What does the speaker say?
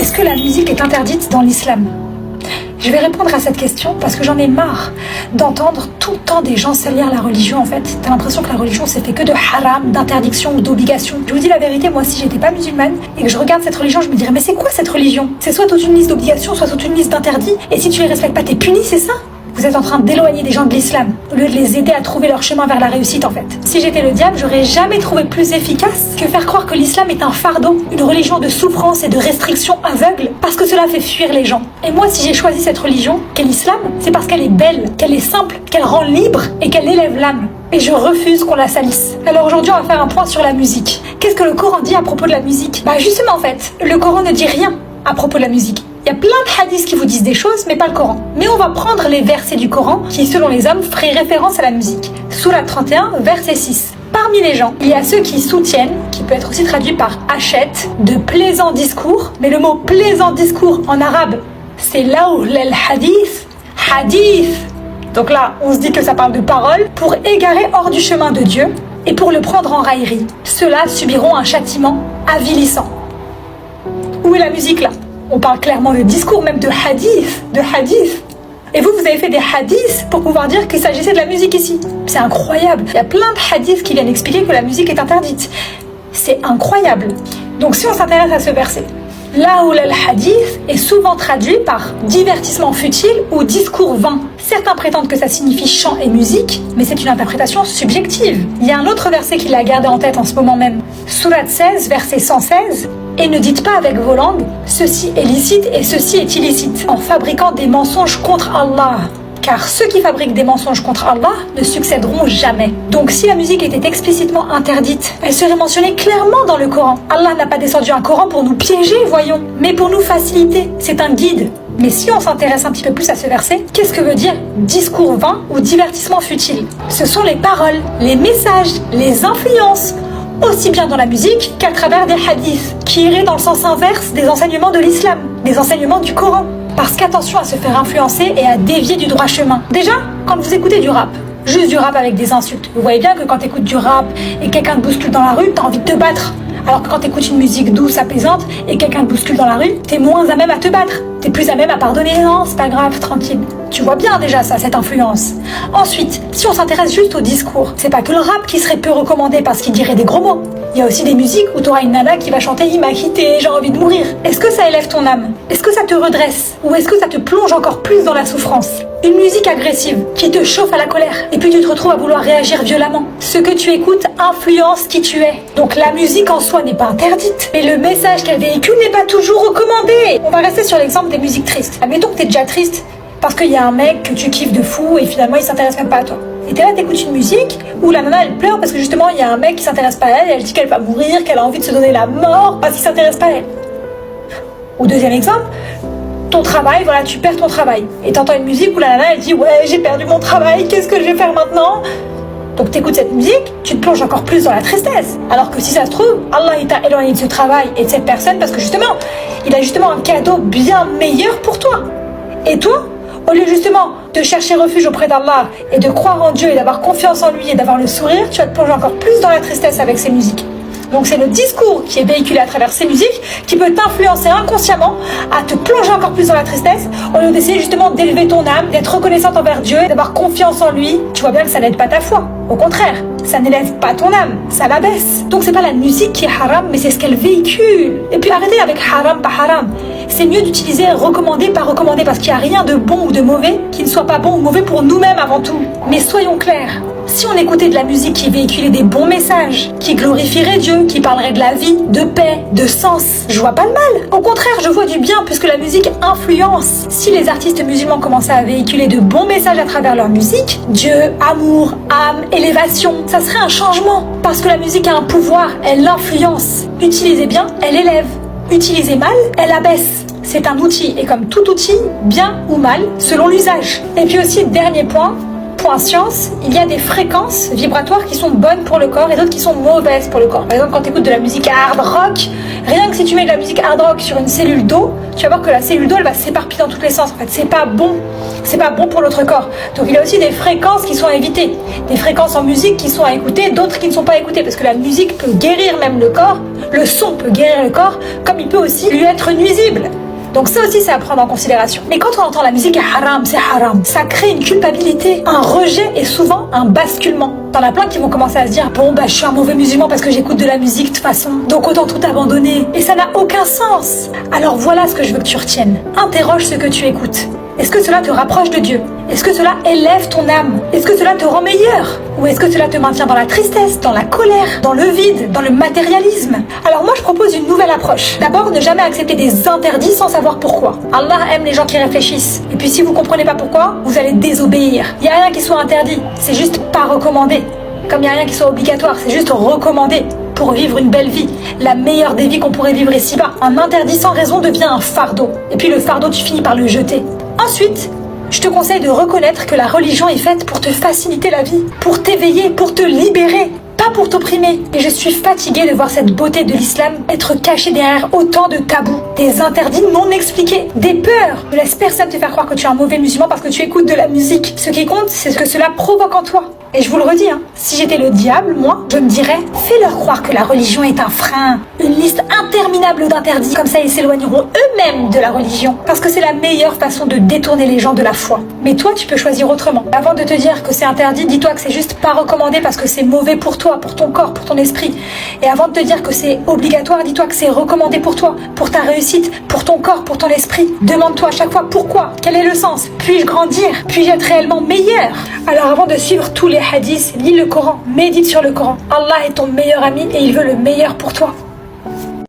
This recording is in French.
Est-ce que la musique est interdite dans l'islam? Je vais répondre à cette question parce que j'en ai marre d'entendre tout le temps des gens salir la religion en fait. T'as l'impression que la religion c'est fait que de haram, d'interdiction ou d'obligation. Je vous dis la vérité, moi si j'étais pas musulmane et que je regarde cette religion, je me dirais mais c'est quoi cette religion? C'est soit toute une liste d'obligations, soit toute une liste d'interdits et si tu les respectes pas t'es puni, c'est ça? Vous êtes en train d'éloigner des gens de l'islam au lieu de les aider à trouver leur chemin vers la réussite en fait. Si j'étais le diable, j'aurais jamais trouvé plus efficace que faire croire que l'islam est un fardeau, une religion de souffrance et de restriction aveugle parce que cela fait fuir les gens. Et moi si j'ai choisi cette religion, qu'est l'islam, c'est parce qu'elle est belle, qu'elle est simple, qu'elle rend libre et qu'elle élève l'âme. Et je refuse qu'on la salisse. Alors aujourd'hui on va faire un point sur la musique. Qu'est-ce que le Coran dit à propos de la musique? Bah justement en fait, le Coran ne dit rien à propos de la musique. Il y a plein de hadiths qui vous disent des choses, mais pas le Coran. Mais on va prendre les versets du Coran qui, selon les hommes, feraient référence à la musique. Sourate 31, verset 6. Parmi les gens, il y a ceux qui soutiennent, qui peut être aussi traduit par achète, de plaisants discours. Mais le mot plaisant discours en arabe, c'est laoul el hadith, hadith. Donc là, on se dit que ça parle de paroles pour égarer hors du chemin de Dieu et pour le prendre en raillerie. Ceux-là subiront un châtiment avilissant. Où est la musique là? On parle clairement de discours, même de hadith, Et vous avez fait des hadiths pour pouvoir dire qu'il s'agissait de la musique ici. C'est incroyable. Il y a plein de hadiths qui viennent expliquer que la musique est interdite. C'est incroyable. Donc si on s'intéresse à ce verset, Laoul al-hadith est souvent traduit par divertissement futile ou discours vain. Certains prétendent que ça signifie chant et musique, mais c'est une interprétation subjective. Il y a un autre verset qui l'a gardé en tête en ce moment même. Sourate 16, verset 116. Et ne dites pas avec vos langues, ceci est licite et ceci est illicite, en fabriquant des mensonges contre Allah. Car ceux qui fabriquent des mensonges contre Allah ne succéderont jamais. Donc si la musique était explicitement interdite, elle serait mentionnée clairement dans le Coran. Allah n'a pas descendu un Coran pour nous piéger, voyons, mais pour nous faciliter. C'est un guide. Mais si on s'intéresse un petit peu plus à ce verset, qu'est-ce que veut dire discours vain ou divertissement futile? Ce sont les paroles, les messages, les influences, aussi bien dans la musique qu'à travers des hadiths, qui iraient dans le sens inverse des enseignements de l'islam, des enseignements du Coran. Parce qu'attention à se faire influencer et à dévier du droit chemin. Déjà, quand vous écoutez du rap, juste du rap avec des insultes, vous voyez bien que quand tu écoutes du rap et quelqu'un te bouscule dans la rue, t'as envie de te battre. Alors que quand t'écoutes une musique douce, apaisante, et quelqu'un te bouscule dans la rue, t'es moins à même à te battre. T'es plus à même à pardonner. Non, c'est pas grave, tranquille. Tu vois bien déjà ça, cette influence. Ensuite, si on s'intéresse juste au discours, c'est pas que le rap qui serait peu recommandé parce qu'il dirait des gros mots. Il y a aussi des musiques où t'auras une nana qui va chanter « Il m'a quitté, j'ai envie de mourir ». Est-ce que ça élève ton âme? Est-ce que ça te redresse? Ou est-ce que ça te plonge encore plus dans la souffrance? Une musique agressive qui te chauffe à la colère et puis tu te retrouves à vouloir réagir violemment. Ce que tu écoutes influence qui tu es. Donc la musique en soi n'est pas interdite, mais le message qu'elle véhicule n'est pas toujours recommandé. On va rester sur l'exemple des musiques tristes. Admettons que t'es déjà triste parce qu'il y a un mec que tu kiffes de fou et finalement il s'intéresse même pas à toi. Et t'es là, t'écoutes une musique où la nana elle pleure parce que justement il y a un mec qui s'intéresse pas à elle et elle dit qu'elle va mourir, qu'elle a envie de se donner la mort parce qu'il s'intéresse pas à elle. Ou deuxième exemple, ton travail, voilà, tu perds ton travail. Et t'entends une musique où la nana elle dit ouais j'ai perdu mon travail, qu'est-ce que je vais faire maintenant? Donc t'écoutes cette musique, tu te plonges encore plus dans la tristesse. Alors que si ça se trouve, Allah il t'a éloigné de ce travail et de cette personne parce que justement, il a justement un cadeau bien meilleur pour toi. Et toi, au lieu justement de chercher refuge auprès d'Allah et de croire en Dieu et d'avoir confiance en lui et d'avoir le sourire, tu vas te plonger encore plus dans la tristesse avec ces musiques. Donc c'est le discours qui est véhiculé à travers ces musiques qui peut t'influencer inconsciemment à te plonger encore plus dans la tristesse au lieu d'essayer justement d'élever ton âme, d'être reconnaissante envers Dieu, d'avoir confiance en lui. Tu vois bien que ça n'aide pas ta foi. Au contraire, ça n'élève pas ton âme, ça l'abaisse. Donc c'est pas la musique qui est haram, mais c'est ce qu'elle véhicule. Et puis arrêtez avec haram, pas haram. C'est mieux d'utiliser recommandé, pas recommandé, parce qu'il n'y a rien de bon ou de mauvais qui ne soit pas bon ou mauvais pour nous-mêmes avant tout. Mais soyons clairs. Si on écoutait de la musique qui véhiculait des bons messages, qui glorifierait Dieu, qui parlerait de la vie, de paix, de sens, je vois pas le mal. Au contraire, je vois du bien puisque la musique influence. Si les artistes musulmans commençaient à véhiculer de bons messages à travers leur musique, Dieu, amour, âme, élévation, ça serait un changement. Parce que la musique a un pouvoir, elle influence. Utilisez bien, elle élève. Utilisez mal, elle abaisse. C'est un outil et comme tout outil, bien ou mal, selon l'usage. Et puis aussi, dernier point science, il y a des fréquences vibratoires qui sont bonnes pour le corps et d'autres qui sont mauvaises pour le corps. Par exemple, quand tu écoutes de la musique hard rock, Rien que si tu mets de la musique hard rock sur une cellule d'eau, tu vas voir que la cellule d'eau, elle va s'éparpiller dans tous les sens. En fait, c'est pas bon. C'est pas bon pour notre corps. Donc il y a aussi des fréquences qui sont à éviter. Des fréquences en musique qui sont à écouter, d'autres qui ne sont pas à écouter. Parce que la musique peut guérir même le corps. Le son peut guérir le corps, comme il peut aussi lui être nuisible. Donc ça aussi, c'est à prendre en considération. Mais quand on entend la musique haram, c'est haram, ça crée une culpabilité, un rejet et souvent un basculement. T'en as plein qui vont commencer à se dire, bon je suis un mauvais musulman parce que j'écoute de la musique de toute façon, donc autant tout abandonner. Et ça n'a aucun sens. Alors voilà ce que je veux que tu retiennes. Interroge ce que tu écoutes. Est-ce que cela te rapproche de Dieu? Est-ce que cela élève ton âme? Est-ce que cela te rend meilleur? Ou est-ce que cela te maintient dans la tristesse, dans la colère, dans le vide, dans le matérialisme? Alors moi je propose une nouvelle approche. D'abord, ne jamais accepter des interdits sans savoir pourquoi. Allah aime les gens qui réfléchissent. Et puis si vous comprenez pas pourquoi, vous allez désobéir. Il n'y a rien qui soit interdit, c'est juste pas recommandé. Comme il n'y a rien qui soit obligatoire, c'est juste recommandé. Pour vivre une belle vie, la meilleure des vies qu'on pourrait vivre ici-bas. Un interdit sans raison devient un fardeau. Et puis le fardeau, tu finis par le jeter. Ensuite, je te conseille de reconnaître que la religion est faite pour te faciliter la vie, pour t'éveiller, pour te libérer, pas pour t'opprimer. Et je suis fatiguée de voir cette beauté de l'islam être cachée derrière autant de tabous, des interdits non expliqués, des peurs. Ne laisse personne te faire croire que tu es un mauvais musulman parce que tu écoutes de la musique. Ce qui compte, c'est ce que cela provoque en toi. Et je vous le redis, si j'étais le diable, moi, je me dirais, fais-leur croire que la religion est un frein, une liste interminable d'interdits. Comme ça, ils s'éloigneront eux-mêmes de la religion. Parce que c'est la meilleure façon de détourner les gens de la foi. Mais toi, tu peux choisir autrement. Avant de te dire que c'est interdit, dis-toi que c'est juste pas recommandé parce que c'est mauvais pour toi, pour ton corps, pour ton esprit. Et avant de te dire que c'est obligatoire, dis-toi que c'est recommandé pour toi, pour ta réussite, pour ton corps, pour ton esprit. Demande-toi à chaque fois pourquoi, quel est le sens, puis-je grandir, puis-je être réellement meilleur. Alors avant de suivre tous les hadiths, lis le Coran, médite sur le Coran. Allah est ton meilleur ami et il veut le meilleur pour toi.